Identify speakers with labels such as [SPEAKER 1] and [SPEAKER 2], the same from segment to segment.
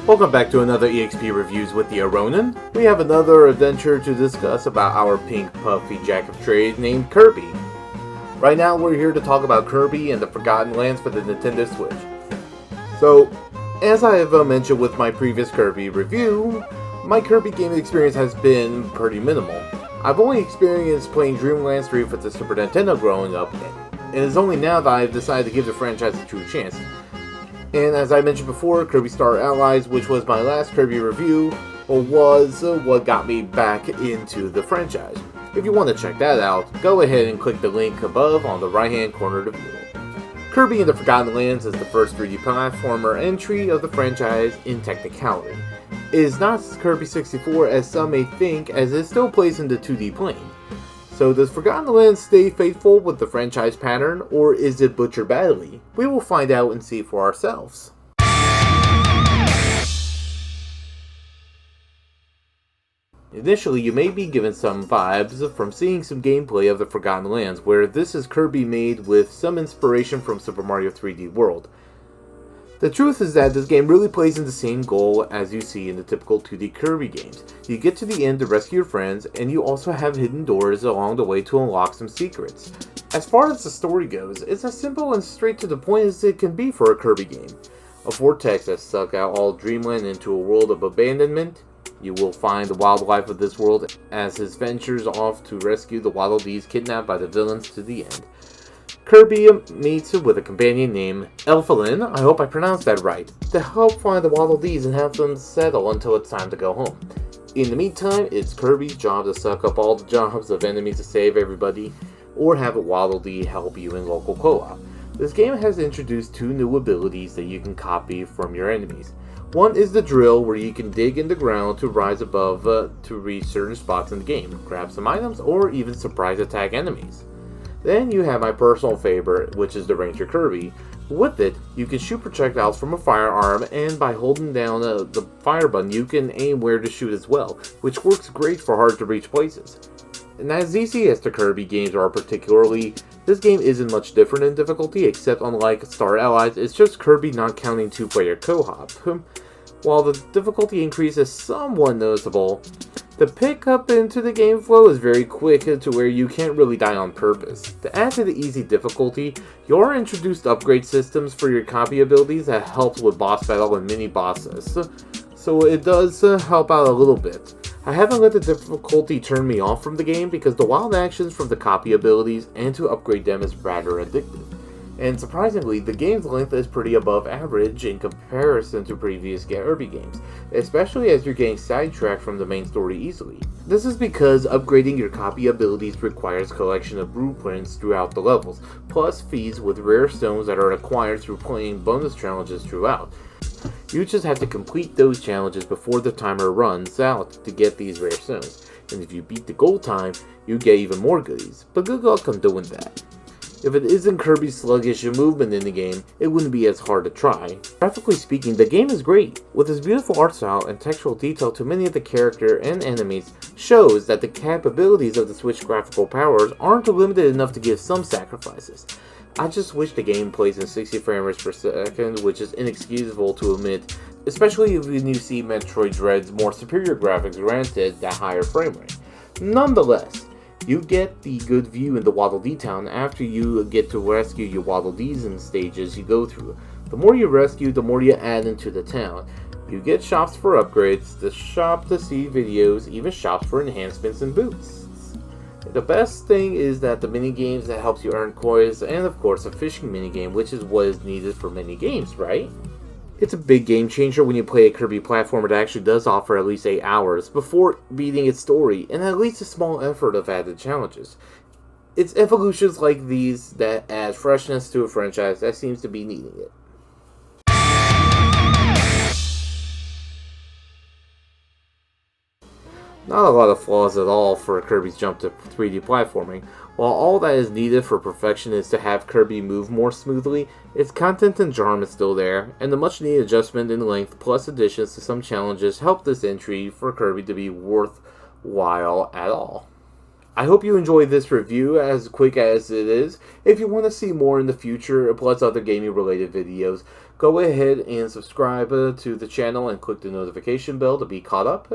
[SPEAKER 1] Welcome back to another EXP Reviews with the Aronin. We have another adventure to discuss about our pink puffy jack of trade named Kirby. Right now we're here to talk about Kirby and the Forgotten Lands for the Nintendo Switch. So, as I have mentioned with my previous Kirby review, my Kirby gaming experience has been pretty minimal. I've only experienced playing Dreamland 3 for the Super Nintendo growing up, and it's only now that I've decided to give the franchise a true chance. And as I mentioned before, Kirby Star Allies, which was my last Kirby review, was what got me back into the franchise. If you want to check that out, go ahead and click the link above on the right hand corner to view it. Kirby and the Forgotten Lands is the first 3D platformer entry of the franchise in technicality. It is not Kirby 64 as some may think, as it still plays in the 2D plane. So does Forgotten Lands stay faithful with the franchise pattern, or is it butchered badly? We will find out and see for ourselves. Initially, you may be given some vibes from seeing some gameplay of the Forgotten Lands, where this is Kirby made with some inspiration from Super Mario 3D World. The truth is that this game really plays in the same goal as you see in the typical 2D Kirby games. You get to the end to rescue your friends, and you also have hidden doors along the way to unlock some secrets. As far as the story goes, it's as simple and straight to the point as it can be for a Kirby game. A vortex has sucked out all Dreamland into a world of abandonment. You will find the wildlife of this world as his ventures off to rescue the Waddle Dees kidnapped by the villains to the end. Kirby meets with a companion named Elfalin, I hope I pronounced that right, to help find the Waddle Dees and have them settle until it's time to go home. In the meantime, it's Kirby's job to suck up all the jobs of enemies to save everybody, or have a Waddle Dee help you in local co-op. This game has introduced 2 new abilities that you can copy from your enemies. One is the drill, where you can dig in the ground to rise above to reach certain spots in the game, grab some items, or even surprise attack enemies. Then you have my personal favorite, which is the Ranger Kirby. With it, you can shoot projectiles from a firearm, and by holding down the fire button, you can aim where to shoot as well, which works great for hard to reach places. And as easy as the Kirby games are particularly, this game isn't much different in difficulty, except unlike Star Allies, it's just Kirby not counting 2-player co-op. While the difficulty increase is somewhat noticeable, the pickup into the game flow is very quick to where you can't really die on purpose. To add to the easy difficulty, you are introduced upgrade systems for your copy abilities that helps with boss battle and mini bosses, so it does help out a little bit. I haven't let the difficulty turn me off from the game because the wild actions from the copy abilities and to upgrade them is rather addictive. And surprisingly, the game's length is pretty above average in comparison to previous Kirby games, especially as you're getting sidetracked from the main story easily. This is because upgrading your copy abilities requires collection of blueprints throughout the levels, plus fees with rare stones that are acquired through playing bonus challenges throughout. You just have to complete those challenges before the timer runs out to get these rare stones, and if you beat the goal time, you get even more goodies, but good luck on doing that. If it isn't Kirby's sluggish movement in the game, it wouldn't be as hard to try. Graphically speaking, the game is great. With its beautiful art style and textural detail to many of the character and enemies, shows that the capabilities of the Switch graphical powers aren't limited enough to give some sacrifices. I just wish the game plays in 60 frames per second, which is inexcusable to admit, especially when you see Metroid Dread's more superior graphics granted that higher frame rate. Nonetheless, you get the good view in the Waddle Dee town after you get to rescue your Waddle Dees in stages you go through. The more you rescue, the more you add into the town. You get shops for upgrades, the shop to see videos, even shops for enhancements and boosts. The best thing is that the minigames that helps you earn coins, and of course a fishing minigame, which is what is needed for many games, right? It's a big game changer when you play a Kirby platformer that actually does offer at least 8 hours before beating its story, and at least a small effort of added challenges. It's evolutions like these that add freshness to a franchise that seems to be needing it. Not a lot of flaws at all for Kirby's jump to 3D platforming. While all that is needed for perfection is to have Kirby move more smoothly, its content and charm is still there, and the much needed adjustment in length plus additions to some challenges help this entry for Kirby to be worthwhile at all. I hope you enjoyed this review as quick as it is. If you want to see more in the future, plus other gaming related videos, go ahead and subscribe to the channel and click the notification bell to be caught up.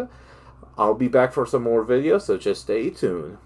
[SPEAKER 1] I'll be back for some more videos, so just stay tuned.